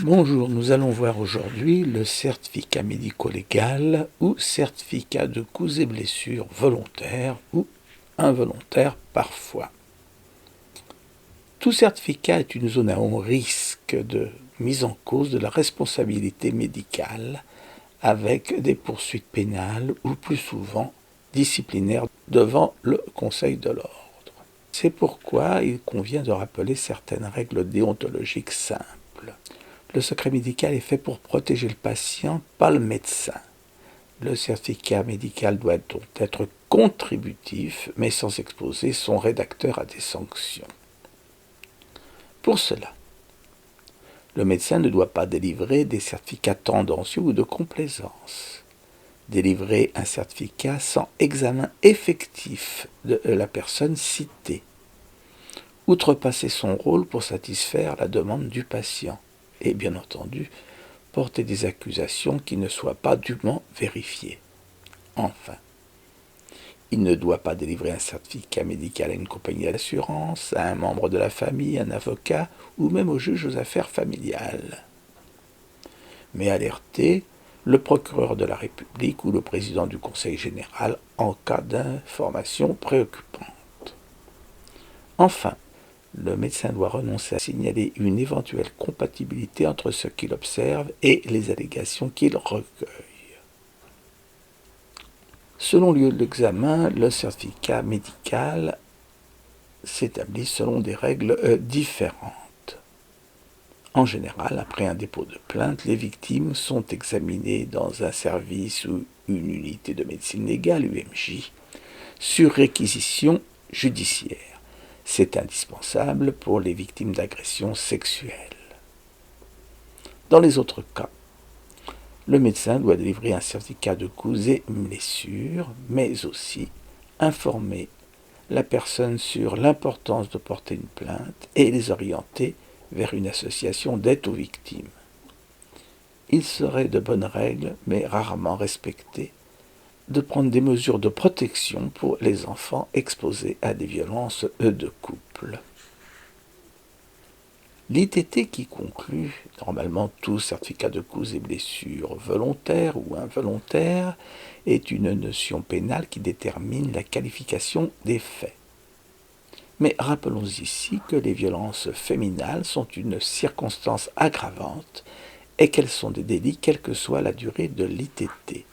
Bonjour, nous allons voir aujourd'hui le certificat médico-légal ou certificat de coups et blessures volontaires ou involontaires parfois. Tout certificat est une zone à haut risque de mise en cause de la responsabilité médicale avec des poursuites pénales ou plus souvent disciplinaires devant le Conseil de l'ordre. C'est pourquoi il convient de rappeler certaines règles déontologiques simples. Le secret médical est fait pour protéger le patient, pas le médecin. Le certificat médical doit donc être contributif, mais sans exposer son rédacteur à des sanctions. Pour cela, le médecin ne doit pas délivrer des certificats tendancieux ou de complaisance. Délivrer un certificat sans examen effectif de la personne citée. Outrepasser son rôle pour satisfaire la demande du patient. Et bien entendu, porter des accusations qui ne soient pas dûment vérifiées. Enfin, il ne doit pas délivrer un certificat médical à une compagnie d'assurance, à un membre de la famille, un avocat ou même au juge aux affaires familiales. Mais alerter le procureur de la République ou le président du Conseil général en cas d'informations préoccupantes. Enfin, le médecin doit renoncer à signaler une éventuelle compatibilité entre ce qu'il observe et les allégations qu'il recueille. Selon le lieu de l'examen, le certificat médical s'établit selon des règles différentes. En général, après un dépôt de plainte, les victimes sont examinées dans un service ou une unité de médecine légale, UMJ, sur réquisition judiciaire. C'est indispensable pour les victimes d'agressions sexuelles. Dans les autres cas, le médecin doit délivrer un certificat de coups et blessures, mais aussi informer la personne sur l'importance de porter une plainte et les orienter vers une association d'aide aux victimes. Il serait de bonnes règles, mais rarement respectées, de prendre des mesures de protection pour les enfants exposés à des violences de couple. L'ITT qui conclut normalement tout certificat de coups et blessures volontaires ou involontaires est une notion pénale qui détermine la qualification des faits. Mais rappelons ici que les violences féminines sont une circonstance aggravante et qu'elles sont des délits quelle que soit la durée de l'ITT.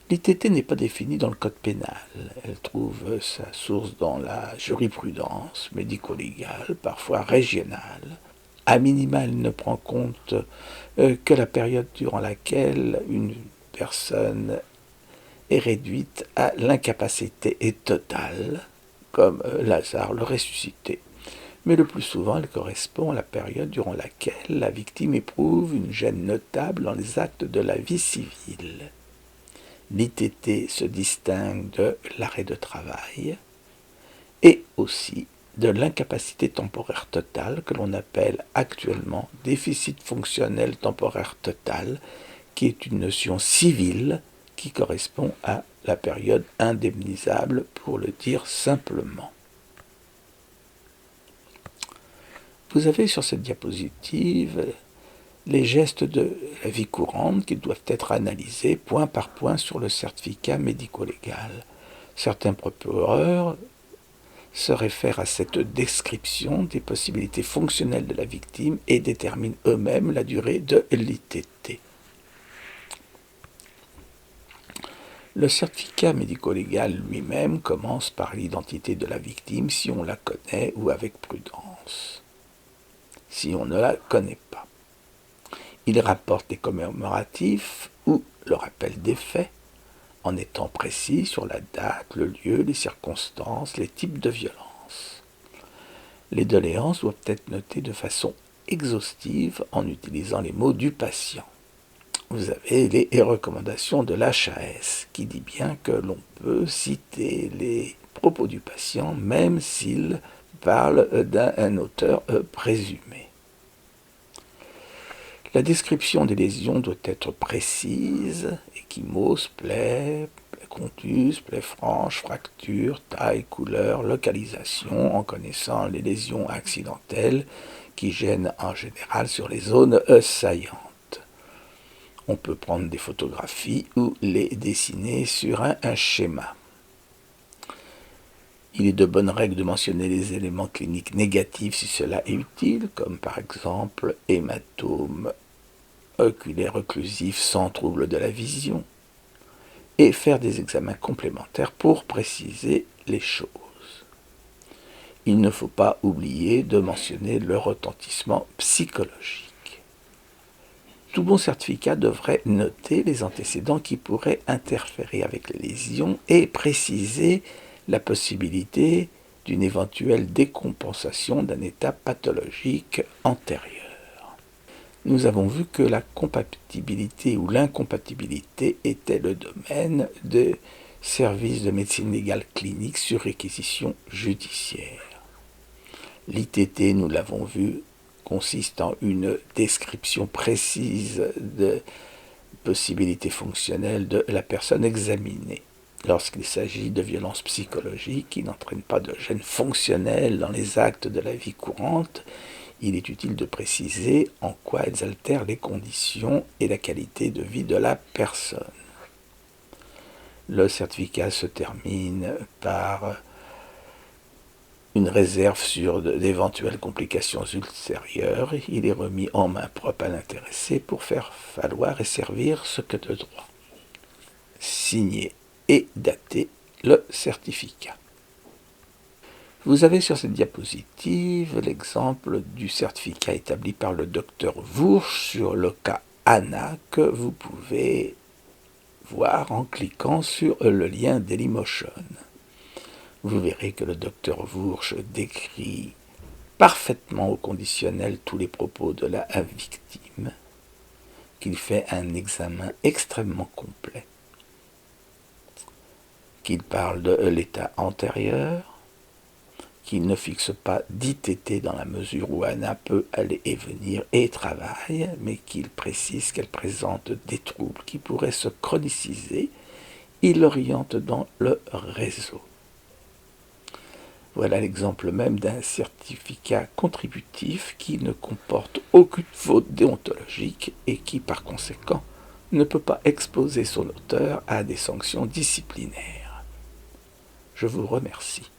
L'ITT n'est pas définie dans le code pénal. Elle trouve sa source dans la jurisprudence médico-légale, parfois régionale. À minima, elle ne prend compte que la période durant laquelle une personne est réduite à l'incapacité totale, comme Lazare le ressuscité. Mais le plus souvent, elle correspond à la période durant laquelle la victime éprouve une gêne notable dans les actes de la vie civile. L'ITT se distingue de l'arrêt de travail et aussi de l'incapacité temporaire totale que l'on appelle actuellement déficit fonctionnel temporaire total, qui est une notion civile qui correspond à la période indemnisable, pour le dire simplement. Vous avez sur cette diapositive les gestes de la vie courante qui doivent être analysés point par point sur le certificat médico-légal. Certains procureurs se réfèrent à cette description des possibilités fonctionnelles de la victime et déterminent eux-mêmes la durée de l'ITT. Le certificat médico-légal lui-même commence par l'identité de la victime si on la connaît ou avec prudence, si on ne la connaît pas. Il rapporte les commémoratifs ou le rappel des faits, en étant précis sur la date, le lieu, les circonstances, les types de violences. Les doléances doivent être notées de façon exhaustive en utilisant les mots du patient. Vous avez les recommandations de l'HAS qui dit bien que l'on peut citer les propos du patient même s'il parle d'un auteur présumé. La description des lésions doit être précise, ecchymose, plaie, plaie contuse, plaie franche, fracture, taille, couleur, localisation, en connaissant les lésions accidentelles qui gênent en général sur les zones saillantes. On peut prendre des photographies ou les dessiner sur un schéma. Il est de bonne règle de mentionner les éléments cliniques négatifs si cela est utile, comme par exemple hématome oculaire occlusif sans trouble de la vision, et faire des examens complémentaires pour préciser les choses. Il ne faut pas oublier de mentionner le retentissement psychologique. Tout bon certificat devrait noter les antécédents qui pourraient interférer avec les lésions et préciser la possibilité d'une éventuelle décompensation d'un état pathologique antérieur. Nous avons vu que la compatibilité ou l'incompatibilité était le domaine des services de médecine légale clinique sur réquisition judiciaire. L'ITT, nous l'avons vu, consiste en une description précise de possibilités fonctionnelles de la personne examinée. Lorsqu'il s'agit de violences psychologiques qui n'entraînent pas de gêne fonctionnelle dans les actes de la vie courante, il est utile de préciser en quoi elles altèrent les conditions et la qualité de vie de la personne. Le certificat se termine par une réserve sur d'éventuelles complications ultérieures. Il est remis en main propre à l'intéressé pour faire valoir et servir ce que de droit. Signé et daté le certificat. Vous avez sur cette diapositive l'exemple du certificat établi par le docteur Wursch sur le cas Anna que vous pouvez voir en cliquant sur le lien Dailymotion. Vous verrez que le docteur Wursch décrit parfaitement au conditionnel tous les propos de la victime, qu'il fait un examen extrêmement complet, qu'il parle de l'état antérieur, qu'il ne fixe pas d'ITT dans la mesure où Anna peut aller et venir et travaille, mais qu'il précise qu'elle présente des troubles qui pourraient se chroniciser. Il l'oriente dans le réseau. Voilà l'exemple même d'un certificat contributif qui ne comporte aucune faute déontologique et qui, par conséquent, ne peut pas exposer son auteur à des sanctions disciplinaires. Je vous remercie.